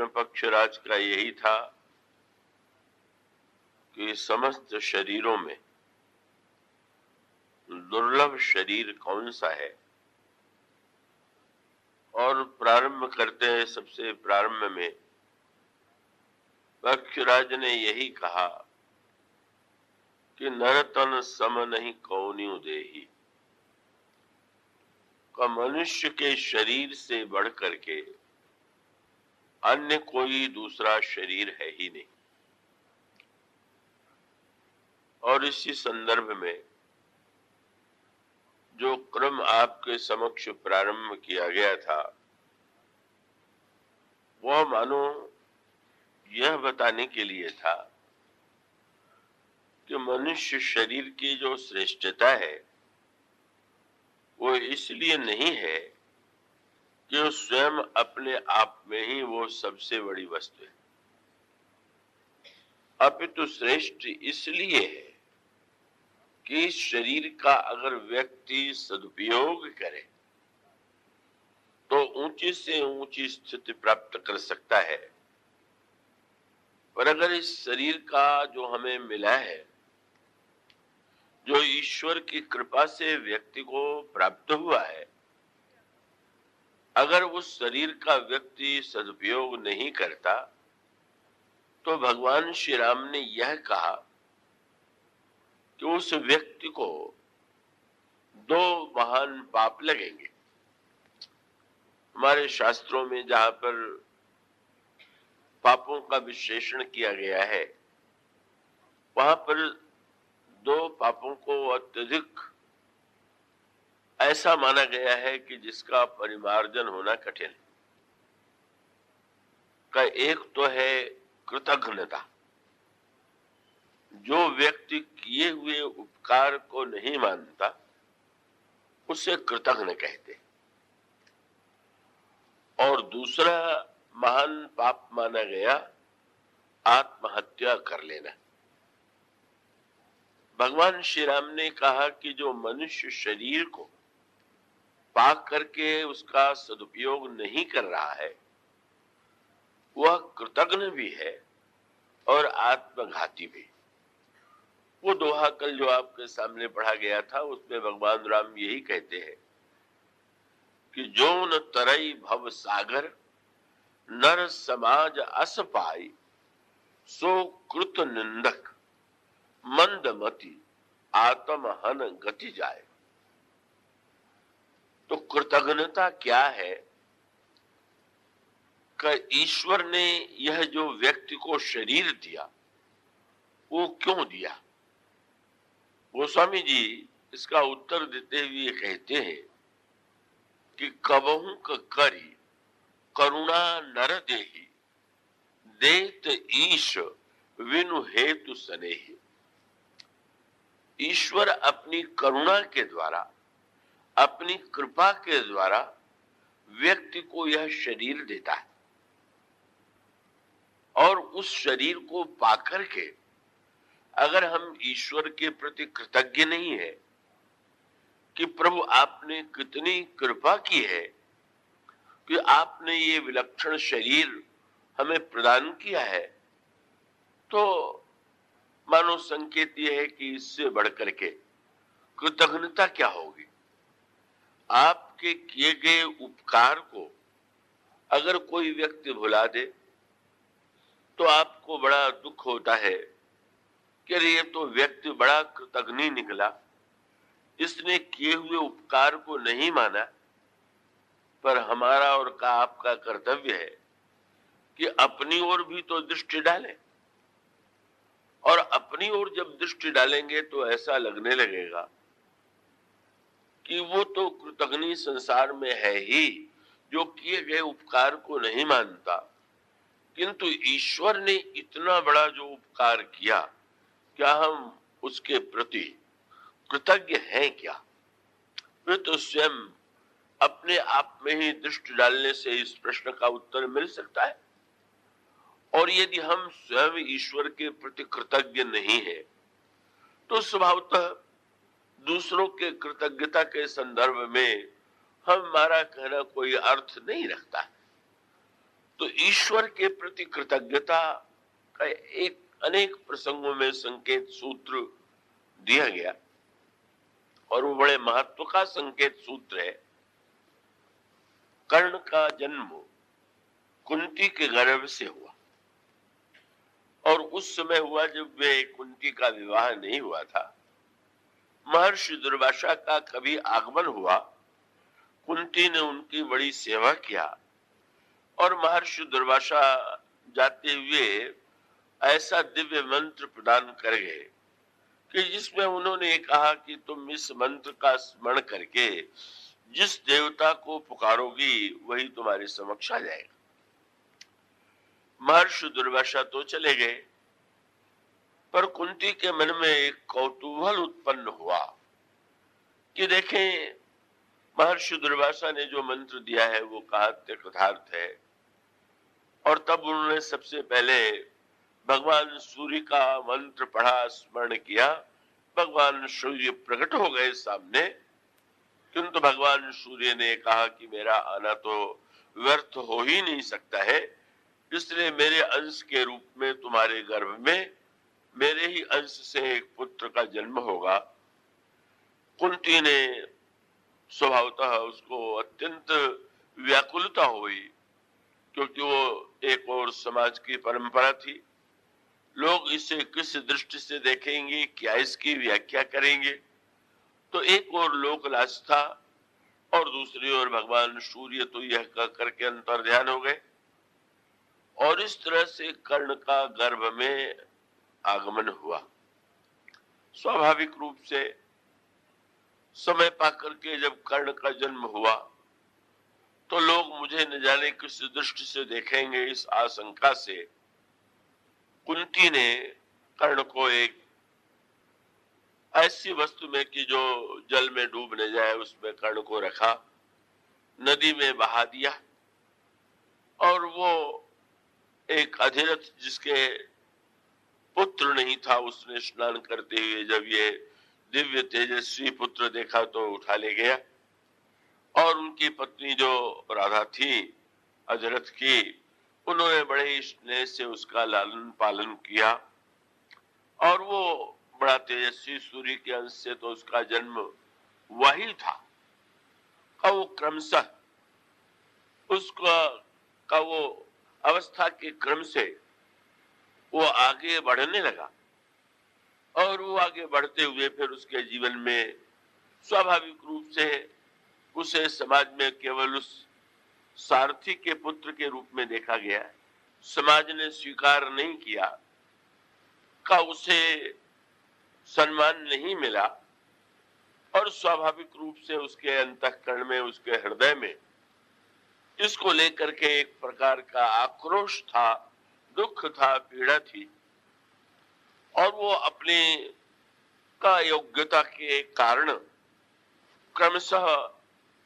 पक्षराज का यही था कि समस्त शरीरों में दुर्लभ शरीर कौन सा है, और प्रारंभ करते हैं। सबसे प्रारंभ में पक्षराज ने यही कहा कि नरतन सम नहीं कौन्यू देही, का मनुष्य के शरीर से बढ़ करके अन्य कोई दूसरा शरीर है ही नहीं। और इसी संदर्भ में जो क्रम आपके समक्ष प्रारंभ किया गया था, वह मानो यह बताने के लिए था कि मनुष्य शरीर की जो श्रेष्ठता है वो इसलिए नहीं है कि वो स्वयं अपने आप में ही वो सबसे बड़ी वस्तु है, अपितु श्रेष्ठ इसलिए है कि इस शरीर का अगर व्यक्ति सदुपयोग करे तो ऊंची से ऊंची स्थिति प्राप्त कर सकता है। पर अगर इस शरीर का जो हमें मिला है, जो ईश्वर की कृपा से व्यक्ति को प्राप्त हुआ है, अगर उस शरीर का व्यक्ति सदुपयोग नहीं करता तो भगवान श्री राम ने यह कहा कि उस व्यक्ति को दो महान पाप लगेंगे। हमारे शास्त्रों में जहां पर पापों का विश्लेषण किया गया है, वहां पर दो पापों को अत्यधिक ऐसा माना गया है कि जिसका परिमार्जन होना कठिन है। का एक तो है कृतघ्नता, जो व्यक्ति किए हुए उपकार को नहीं मानता उसे कृतघ्न कहते हैं। और दूसरा महान पाप माना गया आत्महत्या कर लेना। भगवान श्री राम ने कहा कि जो मनुष्य शरीर को पाक करके उसका सदुपयोग नहीं कर रहा है, वह कृतघ्न भी है और आत्मघाती भी। वो दोहा कल जो आपके सामने पढ़ा गया था, उसमें भगवान राम यही कहते हैं कि जो न तरई भव सागर नर समाज अस पाई, सो कृत निंदक मंदमति आत्म हन गति जाए। तो कृतज्ञता क्या है कि ईश्वर ने यह जो व्यक्ति को शरीर दिया वो क्यों दिया। गोस्वामी जी इसका उत्तर देते हुए कहते हैं कि कबहू करी करुणा नर देही, देत ईश विनु हेतु सनेही। ईश्वर अपनी करुणा के द्वारा, अपनी कृपा के द्वारा व्यक्ति को यह शरीर देता है, और उस शरीर को पाकर के अगर हम ईश्वर के प्रति कृतज्ञ नहीं है कि प्रभु आपने कितनी कृपा की है कि आपने ये विलक्षण शरीर हमें प्रदान किया है, तो मानो संकेत यह है कि इससे बढ़कर के कृतज्ञता क्या होगी। आपके किए गए उपकार को अगर कोई व्यक्ति भुला दे तो आपको बड़ा दुख होता है कि ये तो व्यक्ति बड़ा कृतज्ञ निकला, इसने किए हुए उपकार को नहीं माना। पर हमारा और का आपका कर्तव्य है कि अपनी ओर भी तो दृष्टि डालें, और अपनी ओर जब दृष्टि डालेंगे तो ऐसा लगने लगेगा कि वो तो कृतज्ञ संसार में है ही, जो किए गए उपकार को नहीं मानता। किंतु ईश्वर ने इतना बड़ा जो उपकार किया, क्या हम उसके प्रति कृतज्ञ हैं क्या? फिर तो स्वयं अपने आप में ही दृष्टि डालने से इस प्रश्न का उत्तर मिल सकता है। और यदि हम स्वयं ईश्वर के प्रति कृतज्ञ नहीं है तो स्वभावतः दूसरों के कृतज्ञता के संदर्भ में हमारा कहना कोई अर्थ नहीं रखता है। तो ईश्वर के प्रति कृतज्ञता का एक अनेक प्रसंगों में संकेत सूत्र दिया गया और वो बड़े महत्व का संकेत सूत्र है। कर्ण का जन्म कुंती के गर्भ से हुआ और उस समय हुआ जब वे कुंती का विवाह नहीं हुआ था। महर्षि दुर्वासा का कभी आगमन हुआ, कुंती ने उनकी बड़ी सेवा किया और महर्षि दुर्वासा जाते हुए ऐसा दिव्य मंत्र प्रदान कर गए कि जिसमें उन्होंने कहा कि तुम इस मंत्र का स्मरण करके जिस देवता को पुकारोगी वही तुम्हारे समक्ष आ जाएगा। महर्षि दुर्वासा तो चले गए, पर कुंती के मन में एक कौतूहल उत्पन्न हुआ कि देखें महर्षि दुर्वासा ने जो मंत्र दिया है वो कात्य कथार्थ है। और तब उन्होंने सबसे पहले भगवान सूर्य का मंत्र पढ़ा, स्मरण किया। भगवान सूर्य प्रकट हो गए सामने, किंतु भगवान सूर्य ने कहा कि मेरा आना तो व्यर्थ हो ही नहीं सकता है, इसलिए मेरे अंश के रूप में तुम्हारे गर्भ में मेरे ही अंश से एक पुत्र का जन्म होगा। कुंती ने स्वभावतः उसको अत्यंत व्याकुलता हुई, क्योंकि वो एक और समाज की परंपरा थी। लोग इसे किस दृष्टि से देखेंगे, क्या इसकी व्याख्या करेंगे। तो एक और लोकलाज था और दूसरी ओर भगवान सूर्य तो यह कह करके अंतर्ध्यान हो गए और इस तरह से कर्ण का गर्भ में आगमन हुआ। स्वाभाविक रूप से समय पाकर के जब कर्ण का जन्म हुआ तो लोग मुझे न जाने किस दृष्टि से देखेंगे, इस आशंका से कुंती ने कर्ण को एक ऐसी वस्तु में कि जो जल में डूब न जाए उसमें कर्ण को रखा, नदी में बहा दिया और वो एक अधिरथ जिसके पुत्र नहीं था उसने स्नान करते हुए जब ये दिव्य तेजस्वी पुत्र देखा तो उठा ले गया और उनकी पत्नी जो राधा थी अधिरथ की, उन्होंने बड़े ही स्नेह से उसका लालन पालन किया और वो बड़ा तेजस्वी सूर्य के अंश से तो उसका जन्म वही था। का वो क्रमशः उसका का वो अवस्था के क्रम से वो आगे बढ़ने लगा और वो आगे बढ़ते हुए फिर उसके जीवन में स्वाभाविक रूप से उसे समाज में केवल उस सारथी के पुत्र के रूप में देखा गया। समाज ने स्वीकार नहीं किया, का उसे सम्मान नहीं मिला और स्वाभाविक रूप से उसके अंतःकरण में, उसके हृदय में इसको लेकर के एक प्रकार का आक्रोश था, दुख था, पीड़ा थी और वो अपने का योग्यता के कारण क्रमशः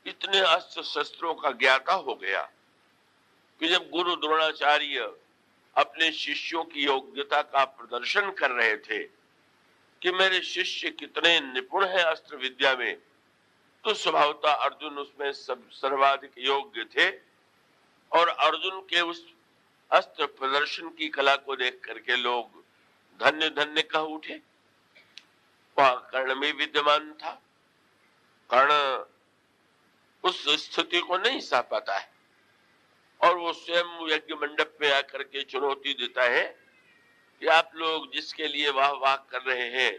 इतने अस्त्र शस्त्रों का ज्ञाता हो गया कि जब गुरु द्रोणाचार्य अपने शिष्यों की योग्यता का प्रदर्शन कर रहे थे कि मेरे शिष्य कितने निपुण हैं अस्त्र विद्या में, तो स्वभावतः अर्जुन उसमें सर्वाधिक योग्य थे और अर्जुन के उस अस्त्र प्रदर्शन की कला को देख करके लोग धन्य धन्य कह उठे। वहां कर्ण में विद्यमान था। कर्ण उस स्थिति को नहीं सह पाता है और वो स्वयं यज्ञ मंडप में आकर के चुनौती देता है कि आप लोग जिसके लिए वाह वाह कर रहे हैं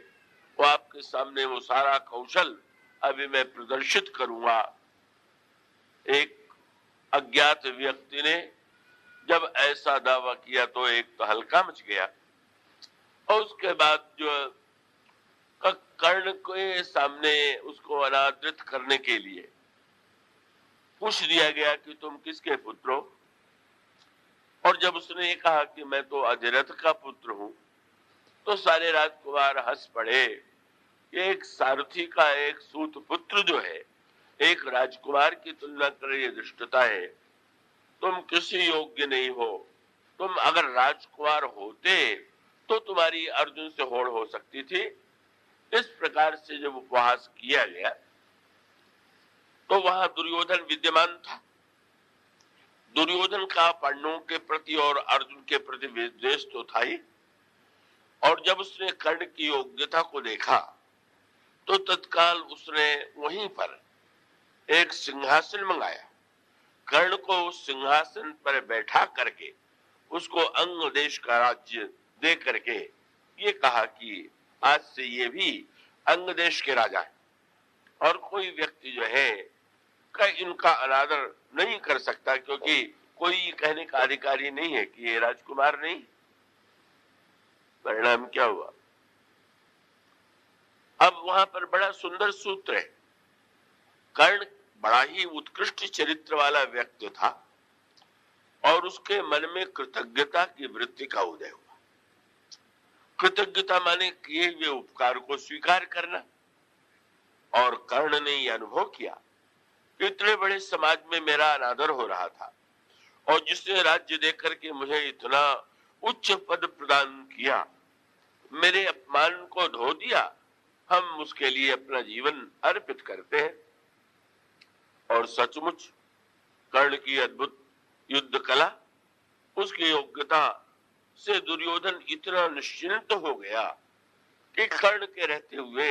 वो आपके सामने वो सारा कौशल अभी मैं प्रदर्शित करूंगा। एक अज्ञात व्यक्ति ने जब ऐसा दावा किया तो एक तो हल्का मच गया और उसके बाद जो कर्ण के सामने उसको अनादृत करने के लिए पूछ दिया गया कि तुम किसके पुत्र हो, और जब उसने ये कहा कि मैं तो अधिरथ का पुत्र हूं तो सारे राजकुमार हंस पड़े। एक सारथी का एक सूत पुत्र जो है एक राजकुमार की तुलना कर ये दुष्टता है, तुम किसी योग्य नहीं हो, तुम अगर राजकुमार होते तो तुम्हारी अर्जुन से होड़ हो सकती थी। इस प्रकार से जब उपहास किया गया तो वहां दुर्योधन विद्यमान था। दुर्योधन का पांडवों के प्रति और अर्जुन के प्रति विद्वेष तो था ही, और जब उसने कर्ण की योग्यता को देखा तो तत्काल उसने वहीं पर एक सिंहासन मंगाया, कर्ण को उस सिंहासन पर बैठा करके उसको अंग देश का राज्य दे करके ये कहा कि आज से ये भी अंग देश के राजा है और कोई व्यक्ति जो है का इनका अनादर नहीं कर सकता, क्योंकि कोई कहने का अधिकारी नहीं है कि ये राजकुमार नहीं। परिणाम क्या हुआ? अब वहां पर बड़ा सुंदर सूत्र है। कर्ण बड़ा ही उत्कृष्ट चरित्र वाला व्यक्ति था और उसके मन में कृतज्ञता की वृत्ति का उदय हुआ। कृतज्ञता माने किए हुए उपकार को स्वीकार करना। और कर्ण ने यह अनुभव किया कि इतने बड़े समाज में मेरा अनादर हो रहा था और जिसने राज्य देकर के मुझे इतना उच्च पद प्रदान किया, मेरे अपमान को धो दिया, हम उसके लिए अपना जीवन अर्पित करते हैं। और सचमुच कर्ण की अद्भुत युद्ध कला, उसकी योग्यता से दुर्योधन इतना निश्चिंत हो गया कि कर्ण के रहते हुए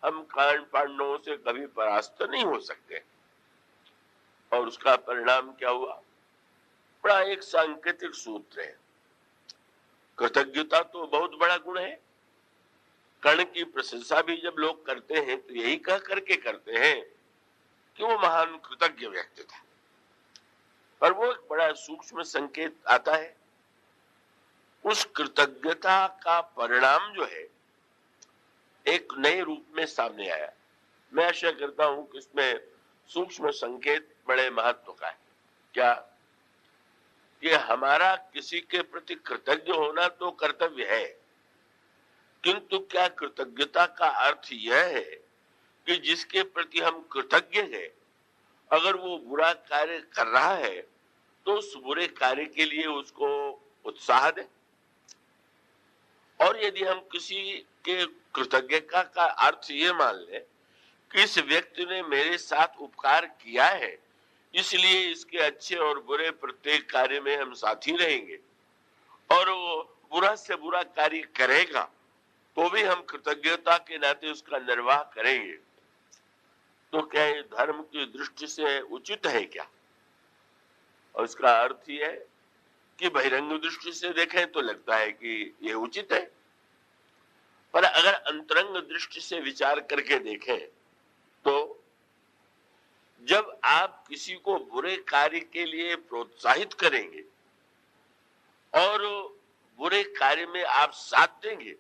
हम कर्ण पांडवों से कभी परास्त नहीं हो सकते। और उसका परिणाम क्या हुआ? बड़ा एक सांकेतिक सूत्र है। कृतज्ञता तो बहुत बड़ा गुण है। कर्ण की प्रशंसा भी जब लोग करते हैं तो यही कह करके करते हैं कि वो महान कृतज्ञ व्यक्ति था। पर वो एक बड़ा सूक्ष्म संकेत आता है। उस कृतज्ञता का परिणाम जो है एक नए रूप में सामने आया। मैं आशा करता हूं कि इसमें सूक्ष्म संकेत बड़े महत्व का है। क्या? कि हमारा किसी के प्रति कृतज्ञ होना तो कर्तव्य है, किंतु क्या कृतज्ञता का अर्थ यह है कि जिसके प्रति हम कृतज्ञ हैं, अगर वो बुरा कार्य कर रहा है तो उस बुरे कार्य के लिए उसको उत्साह दें? और यदि हम किसी के कृतज्ञता का अर्थ ये मान लें कि इस व्यक्ति ने मेरे साथ उपकार किया है, इसलिए इसके अच्छे और बुरे प्रत्येक कार्य में हम साथी रहेंगे, और वो बुरा से बुरा कार्य करेगा तो भी हम कृतज्ञता के नाते उसका निर्वाह करेंगे, तो क्या ये धर्म की दृष्टि से उचित है क्या? और इसका अर्थ यह है कि बहिरंग दृष्टि से देखें तो लगता है कि ये उचित है, पर अगर अंतरंग दृष्टि से विचार करके देखें तो जब आप किसी को बुरे कार्य के लिए प्रोत्साहित करेंगे और बुरे कार्य में आप साथ देंगे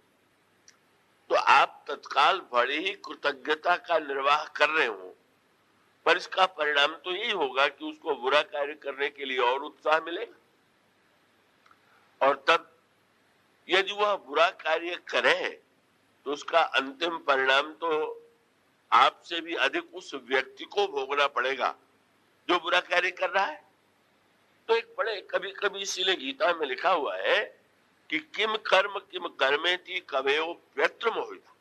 तो आप तत्काल बड़े ही कृतज्ञता का निर्वाह कर रहे हो, पर इसका परिणाम तो यही होगा कि उसको बुरा कार्य करने के लिए और उत्साह मिलेगा। और तब यदि वह बुरा कार्य करे तो उसका अंतिम परिणाम तो आपसे भी अधिक उस व्यक्ति को भोगना पड़ेगा जो बुरा कार्य कर रहा है। तो एक बड़े कभी कभी इसीलिए गीता में लिखा हुआ है कि किम कर्मेति कवयो व्यत्र मोहिता,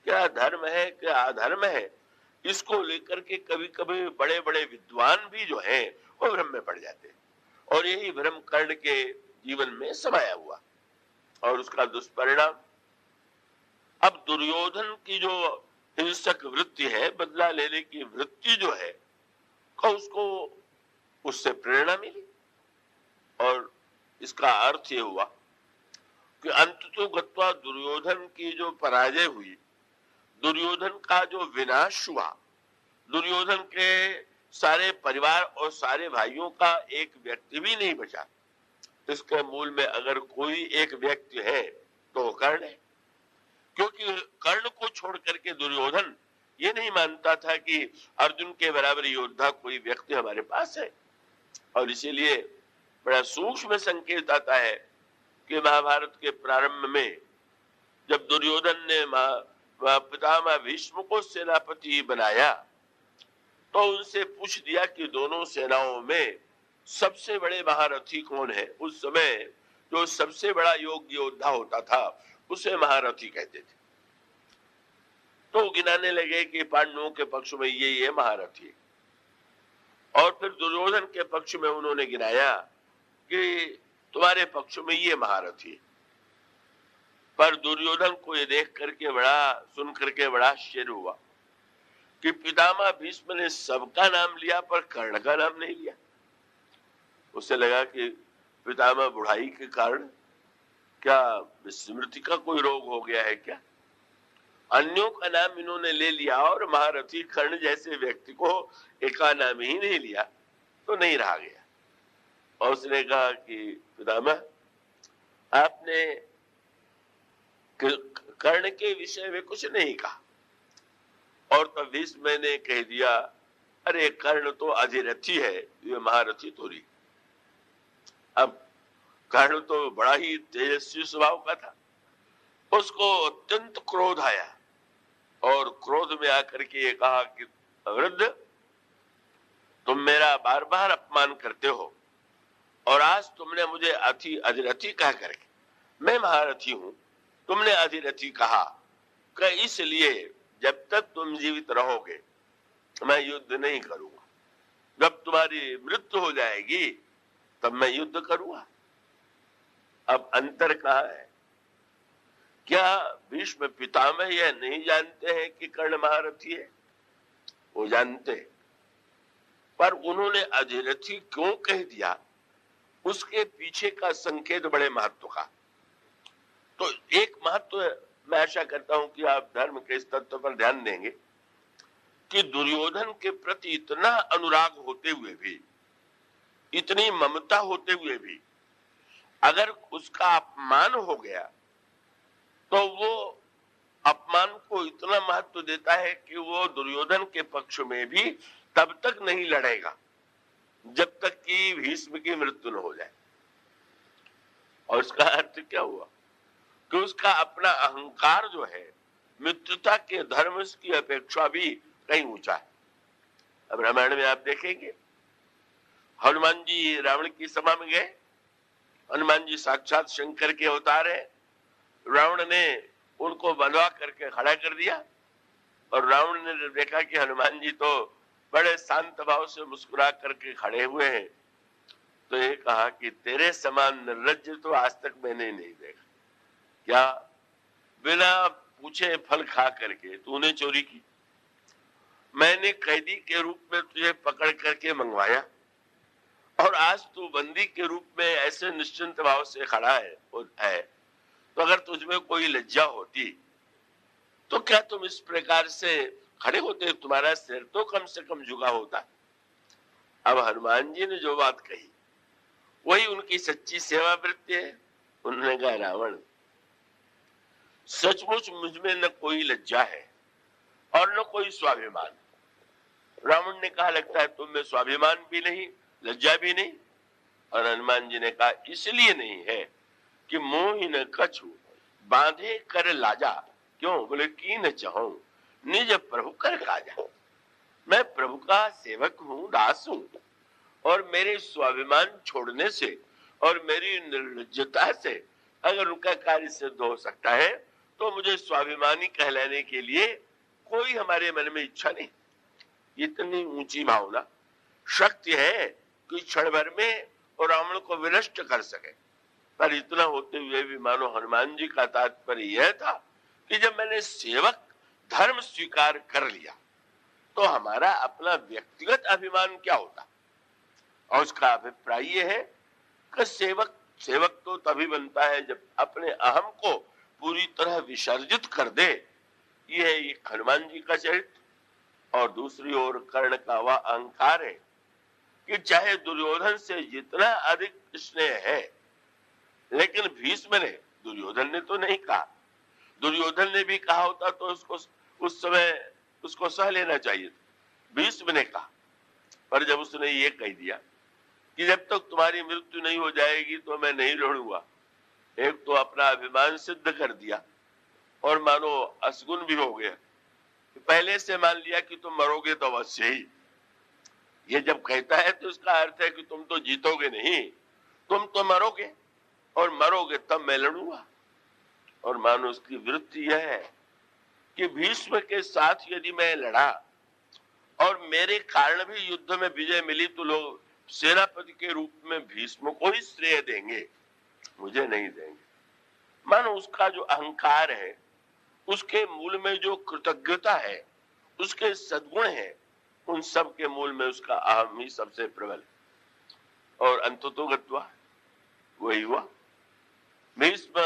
क्या धर्म है क्या अधर्म है, इसको लेकर के कभी कभी बड़े बड़े विद्वान भी जो हैं वो भ्रम में पड़ जाते हैं। और यही भ्रम कर्ण के जीवन में समाया हुआ और उसका दुष्परिणाम अब दुर्योधन की जो हिंसक वृत्ति है, बदला लेने की वृत्ति जो है, उसको उससे प्रेरणा मिली। और इसका अर्थ ये हुआ कि अंततो गत्वा दुर्योधन की जो पराजय हुई, दुर्योधन का जो विनाश हुआ, दुर्योधन के सारे परिवार और सारे भाइयों का एक व्यक्ति भी नहीं बचा। इसके मूल में अगर कोई एक व्यक्ति है तो कर्ण है, क्योंकि कर्ण को छोड़ करके दुर्योधन ये नहीं मानता था कि अर्जुन के बराबर योद्धा कोई व्यक्ति हमारे पास है। और इसीलिए बड़ा सूक्ष्म संकेत आता है कि महाभारत के प्रारंभ में जब दुर्योधन ने पितामह भीष्म को सेनापति बनाया तो उनसे पूछ दिया कि दोनों सेनाओं में सबसे बड़े महारथी कौन है। उस समय जो सबसे बड़ा योग्य योद्धा होता था उसे महारथी कहते थे। तो गिनाने लगे कि पांडवों के पक्ष में ये महारथी। और फिर दुर्योधन के पक्ष में उन्होंने गिनाया कि तुम्हारे पक्ष में ये महारथी है। पर दुर्योधन को ये देख करके सुन करके बड़ा आश्चर्य हुआ कि पितामह भीष्म ने सबका नाम लिया पर कर्ण का नाम नहीं लिया। उसे लगा कि पितामह बुढ़ाई के कारण क्या स्मृति का कोई रोग हो गया है क्या? अन्यों का नाम इन्होंने ले लिया और महारथी कर्ण जैसे व्यक्ति को एक का नाम ही नहीं लिया तो नहीं रहा गया। और उसने कहा कि पितामह आपने कर्ण के विषय में कुछ नहीं कहा। और तब भीष्म ने कह दिया, अरे कर्ण तो अधिरथी है, ये महारथी थोड़ी। अब कर्ण तो बड़ा ही तेजस्वी स्वभाव का था। उसको अत्यंत क्रोध आया और क्रोध में आकर के ये कहा कि वृद्ध, तुम मेरा बार बार अपमान करते हो और आज तुमने मुझे अधिरथी कह करके, मैं महारथी हूं, तुमने अधिरथी कहा कि इसलिए जब तक तुम जीवित रहोगे मैं युद्ध नहीं करूंगा, जब तुम्हारी मृत्यु हो जाएगी तब मैं युद्ध करूंगा। अब अंतर कहाँ है? क्या भीष्म पितामह यह नहीं जानते हैं कि कर्ण महारथी है? वो जानते हैं, पर उन्होंने अधिरथी क्यों कह दिया उसके पीछे का संकेत बड़े महत्व का। तो एक महत्व मैं आशा करता हूं कि आप धर्म के इस तत्व पर ध्यान देंगे कि दुर्योधन के प्रति इतना अनुराग होते हुए भी, इतनी ममता होते हुए भी अगर उसका अपमान हो गया तो वो अपमान को इतना महत्व देता है कि वो दुर्योधन के पक्ष में भी तब तक नहीं लड़ेगा जब तक कि भीष्म की मृत्यु न हो जाए। और इसका अर्थ क्या हुआ कि उसका अपना अहंकार जो है मित्रता के धर्म की अपेक्षा भी कहीं ऊंचा है। अब रामायण में आप देखेंगे हनुमान जी रावण की सभा में गए, हनुमान जी साक्षात शंकर के अवतार है। रावण ने उनको बंधवा करके खड़ा कर दिया और रावण ने देखा कि हनुमान जी तो बड़े शांत भाव से मुस्कुरा करके खड़े हुए हैं, तो ये कहा कि तेरे समान निर्लज्ज तो आज तक मैंने नहीं देखा। क्या बिना पूछे फल खा करके तूने चोरी की? मैंने कैदी के रूप में तुझे पकड़ करके मंगवाया और आज तू बंदी के रूप में ऐसे निश्चिंत भाव से खड़ा है तो अगर तुझमें कोई लज्जा होती तो क्या तुम इस प्रकार से खड़े होते? तुम्हारा सिर तो कम से कम झुका होता। अब हनुमान जी ने जो बात कही वही उनकी सच्ची सेवा वृत्ति है। उन्होंने कहा, रावण सचमुच मुझमें न कोई लज्जा है और न कोई स्वाभिमान। रावण ने कहा, लगता है तुम में स्वाभिमान भी नहीं, लज्जा भी नहीं। और हनुमान जी ने कहा, इसलिए नहीं है कि मोहि न कछु बांधे कर लाजा। क्यों? बोले की न चाहूं निज प्रभु कर काजा। मैं प्रभु का सेवक हूं, दास हूं, और मेरे स्वाभिमान छोड़ने से और मेरी निर्लज्जता से अगर उनका कार्य सिद्ध हो सकता है तो मुझे स्वाभिमानी कहलाने के लिए कोई हमारे मन में इच्छा नहीं। इतनी ऊंची भावना शक्ति है कि क्षण भर में और रावण को विनष्ट कर सके। पर इतना होते हुए भी मानो हनुमान जी का तात्पर्य यह था कि जब मैंने सेवक धर्म स्वीकार कर लिया तो हमारा अपना व्यक्तिगत अभिमान क्या होता। और उसका अभिप्राय यह है कि सेवक तो तभी बनता है जब अपने अहम को पूरी तरह विसर्जित कर दे। यह है हनुमान जी का चरित्र। और दूसरी ओर कर्ण का वह अहंकार है कि चाहे दुर्योधन से जितना अधिक स्नेह है, लेकिन भीष्म ने, दुर्योधन ने तो नहीं कहा, दुर्योधन ने भी कहा होता तो उसको उस समय उसको सह लेना चाहिए था। भीष्म ने कहा, पर जब उसने ये कह दिया कि जब तक तुम्हारी मृत्यु नहीं हो जाएगी तो मैं नहीं लड़ूंगा, एक तो अपना अभिमान सिद्ध कर दिया और मानो असगुन भी हो गया। पहले से मान लिया कि तुम मरोगे तो अवश्य ही। ये जब कहता है तो इसका अर्थ है कि तुम तो जीतोगे नहीं, तुम तो मरोगे और मरोगे तब मैं लड़ूंगा। और मानो उसकी वृत्ति यह है कि भीष्म के साथ यदि मैं लड़ा और मेरे कारण भी युद्ध में विजय मिली तो लोग सेनापति के रूप में भीष्म को ही श्रेय देंगे, मुझे नहीं देंगे। मानो उसका जो अहंकार है, उसके मूल में जो कृतज्ञता है, उसके सद्गुण है, उन सब के मूल में उसका अहम ही सबसे प्रबल है। और अंततोगत्वा वही हुआ। भीष्म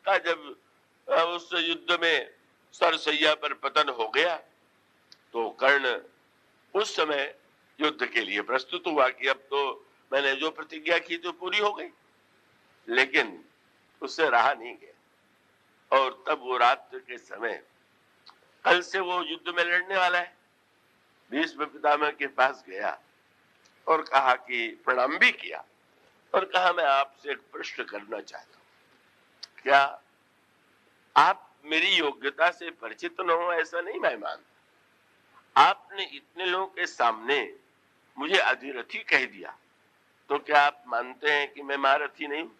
का जब उस युद्ध में सरसैया पर पतन हो गया तो कर्ण उस समय युद्ध के लिए प्रस्तुत हुआ कि अब तो मैंने जो प्रतिज्ञा की तो पूरी हो गई, लेकिन उससे रहा नहीं गया। और तब वो रात्रि के समय, कल से वो युद्ध में लड़ने वाला है, भीष्म पितामह के पास गया और कहा कि प्रणाम भी किया और कहा मैं आपसे एक प्रश्न करना चाहता हूं, क्या आप मेरी योग्यता से परिचित न हो ऐसा नहीं मैं मानता। आपने इतने लोगों के सामने मुझे अधिरथी कह दिया, तो क्या आप मानते हैं कि मैं महारथी नहीं हूं?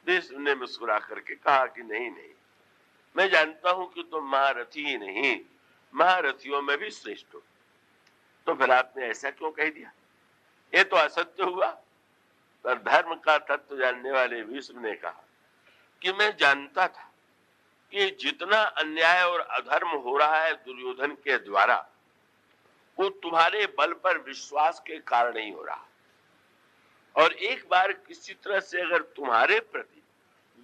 भीष्म ने मुस्कुरा करके कहा कि नहीं नहीं, मैं जानता हूं कि तुम महारथी ही नहीं, महारथियों में भी श्रेष्ठ हो। तो फिर आपने ऐसा क्यों कह दिया? ये तो असत्य हुआ। पर धर्म का तत्व जानने वाले भीष्म ने कहा कि मैं जानता था कि जितना अन्याय और अधर्म हो रहा है दुर्योधन के द्वारा, वो तुम्हारे बल पर विश्वास के कारण ही हो रहा। और एक बार किसी तरह से अगर तुम्हारे प्रति,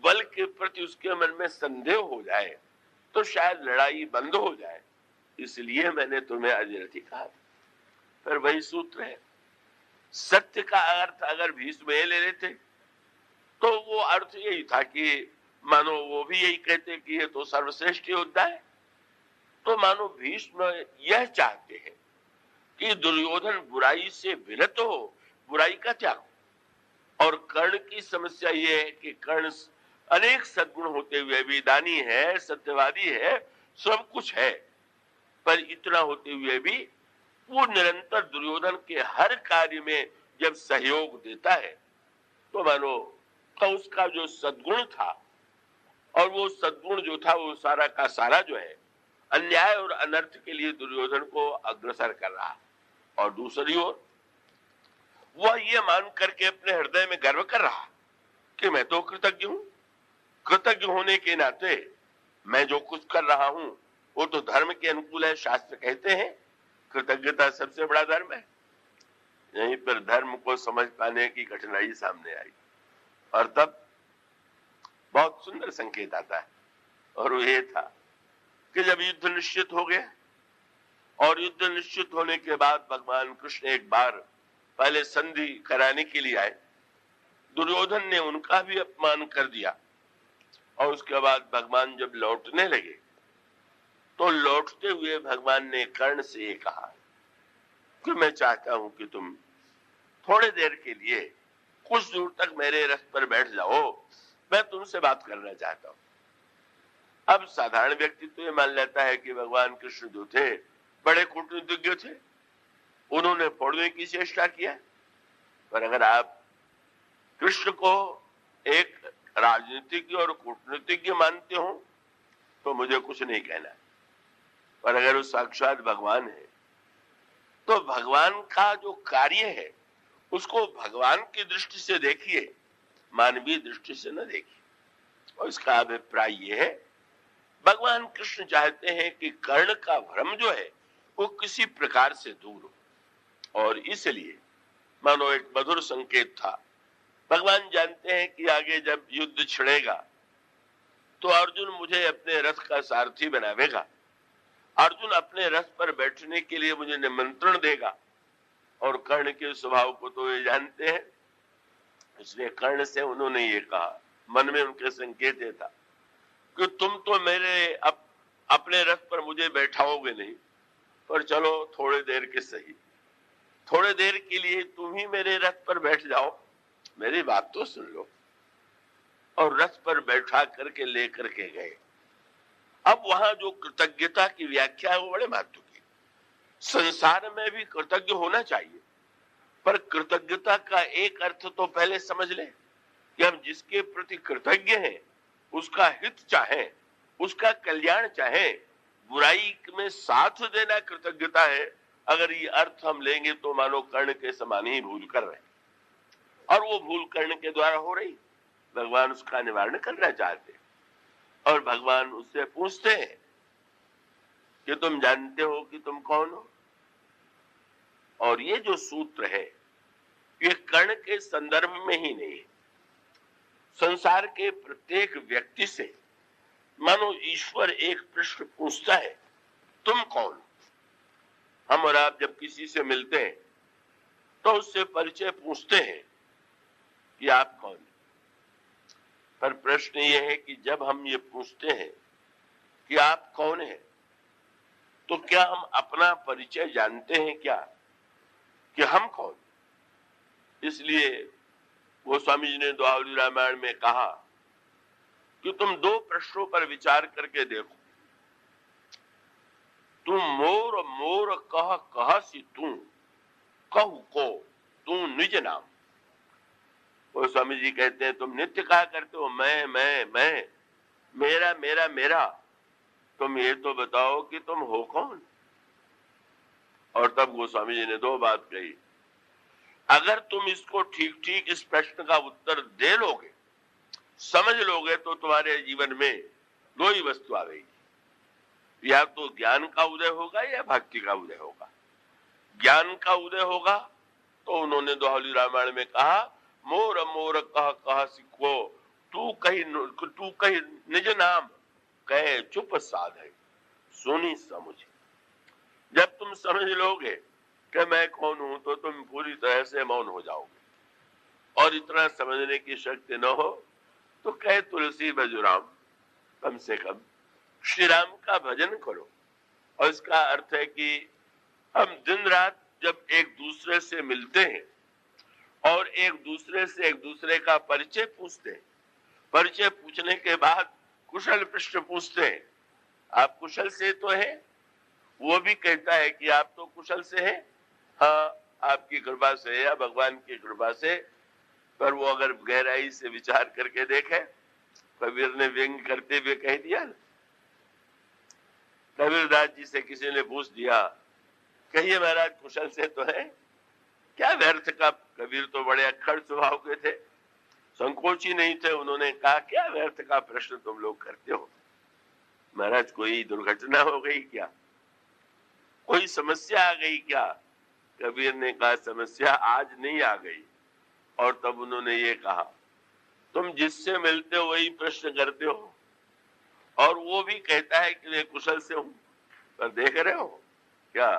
बल के प्रति उसके मन में संदेह हो जाए तो शायद लड़ाई बंद हो जाए, इसलिए मैंने तुम्हें अधिरथी कहा था। फिर वही सूत्र है, सत्य का अर्थ अगर भीष्म ले लेते तो वो अर्थ यही था कि मानो वो भी यही कहते कि ये तो सर्वश्रेष्ठ योद्धा है। तो मानो भीष्म यह चाहते हैं कि दुर्योधन बुराई से विरत हो, बुराई का त्याग हो। और कर्ण की समस्या ये है कि कर्ण अनेक सद्गुण होते हुए भी दानी है, सत्यवादी है, सब कुछ है, पर इतना होते हुए भी वो निरंतर दुर्योधन के हर कार्य में जब सहयोग देता है तो मानो तो उसका जो सद्गुण था, और वो सद्गुण जो था वो सारा का सारा जो है अन्याय और अनर्थ के लिए दुर्योधन को अग्रसर कर रहा। और दूसरी ओर वह ये मान करके अपने हृदय में गर्व कर रहा कि मैं तो कृतज्ञ हूं, कृतज्ञ होने के नाते मैं जो कुछ कर रहा हूं वो तो धर्म के अनुकूल है। शास्त्र कहते हैं कृतज्ञता सबसे बड़ा धर्म है। यहीं पर धर्म को समझ पाने की कठिनाई सामने आई और तब बहुत सुंदर संकेत आता है, और वो ये था कि जब युद्ध निश्चित हो गया और युद्ध निश्चित होने के बाद भगवान कृष्ण एक बार पहले संधि कराने के लिए आए, दुर्योधन ने उनका भी अपमान कर दिया। और उसके बाद भगवान जब लौटने लगे तो लौटते हुए भगवान ने कर्ण से ये कहा कि मैं चाहता हूं कि तुम थोड़े देर के लिए कुछ दूर तक मेरे रथ पर बैठ जाओ, मैं तुमसे बात करना चाहता हूं। अब साधारण व्यक्ति तो ये मान लेता है कि भगवान कृष्ण जो थे बड़े कूटनीतिज्ञ थे, उन्होंने फोड़ने की चेष्टा किया। पर अगर आप कृष्ण को एक राजनीतिज्ञ और कूटनीतिज्ञ मानते हो तो मुझे कुछ नहीं कहना, पर अगर वो साक्षात भगवान है तो भगवान का जो कार्य है उसको भगवान की दृष्टि से देखिए, मानवीय दृष्टि से न देखिए। और इसका अभिप्राय यह है, भगवान कृष्ण चाहते हैं कि कर्ण का भ्रम जो है वो किसी प्रकार से दूर हो। और इसलिए मानो एक मधुर संकेत था। भगवान जानते हैं कि आगे जब युद्ध छिड़ेगा तो अर्जुन मुझे अपने रथ का सारथी बनावेगा, अर्जुन अपने रथ पर बैठने के लिए मुझे निमंत्रण देगा। और कर्ण के स्वभाव को तो ये जानते हैं, इसलिए कर्ण से उन्होंने ये कहा, मन में उनके संकेत ये था कि तुम तो मेरे अपने रथ पर मुझे बैठाओगे नहीं, पर चलो थोड़े देर के सही, थोड़े देर के लिए तुम ही मेरे रथ पर बैठ जाओ, मेरी बात तो सुन लो। और रथ पर बैठा करके लेकर के गए। अब वहां जो कृतज्ञता की व्याख्या है वो बड़े महत्व की। संसार में भी कृतज्ञ होना चाहिए, पर कृतज्ञता का एक अर्थ तो पहले समझ ले कि हम जिसके प्रति कृतज्ञ हैं उसका हित चाहे, उसका कल्याण चाहे, बुराई में साथ देना कृतज्ञता है, अगर ये अर्थ हम लेंगे तो मानो कर्ण के समान ही भूल कर रहे, और वो भूल कर्ण के द्वारा हो रही, भगवान उसका निवारण करना चाहते, और भगवान उससे पूछते हैं कि तुम जानते हो कि तुम कौन हो। और ये जो सूत्र है ये कर्ण के संदर्भ में ही नहीं, संसार के प्रत्येक व्यक्ति से मानो ईश्वर एक प्रश्न पूछता है, तुम कौन। हम और आप जब किसी से मिलते हैं तो उससे परिचय पूछते हैं कि आप कौन। पर प्रश्न ये है कि जब हम ये पूछते हैं कि आप कौन हैं, तो क्या हम अपना परिचय जानते हैं क्या कि हम कौन। इसलिए गोस्वामी जी ने द्वावली रामायण में कहा कि तुम दो प्रश्नों पर विचार करके देखो। तू मोर मोर कह कहसी तू, कहू को तू निज नाम। गोस्वामी जी कहते हैं तुम नित्य कहा करते हो मैं, मेरा मेरा मेरा, तुम ये तो बताओ कि तुम हो कौन। और तब गोस्वामी जी ने दो बात कही, अगर तुम इसको ठीक ठीक इस प्रश्न का उत्तर दे लोगे, समझ लोगे, तो तुम्हारे जीवन में दो ही वस्तु आएगी, या तो ज्ञान का उदय होगा या भक्ति का उदय होगा। ज्ञान का उदय होगा तो उन्होंने दोहली रामायण में कहा, मोर मोर कह कह सिखो, तू कही निज नाम, कहे चुप साधे सुनी समझ। जब तुम समझ लोगे कि मैं कौन हूं तो तुम पूरी तरह से मौन हो जाओगे। और इतना समझने की शक्ति न हो तो कहे तुलसी बजुराम, कम से कम श्री राम का भजन करो। और इसका अर्थ है कि हम दिन रात जब एक दूसरे से मिलते हैं और एक दूसरे से एक दूसरे का परिचय पूछते हैं, परिचय पूछने के बाद कुशल प्रश्न पूछते हैं, आप कुशल से तो है। वो भी कहता है कि आप तो कुशल से हैं, हाँ आपकी कृपा से या भगवान की कृपा से। पर वो अगर गहराई से विचार करके देखे, कबीर ने व्यंग करते हुए कह दिया, कबीरदास जी से किसी ने पूछ दिया, कहिए महाराज कुशल से तो है, क्या व्यर्थ का। कबीर तो बड़े अक्खड़ स्वभाव के थे, संकोची नहीं थे। उन्होंने कहा, क्या व्यर्थ का प्रश्न तुम लोग करते हो महाराज, कोई दुर्घटना हो गई क्या, कोई समस्या आ गई क्या। कबीर ने कहा, समस्या आज नहीं आ गई। और तब उन्होंने ये कहा, तुम जिससे मिलते हो वही प्रश्न करते हो, और वो भी कहता है कि मैं कुशल से हूं, पर देख रहे हो क्या।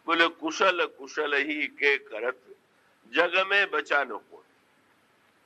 बोले, कुशल कुशल ही के करत, जग में बचा न कोई।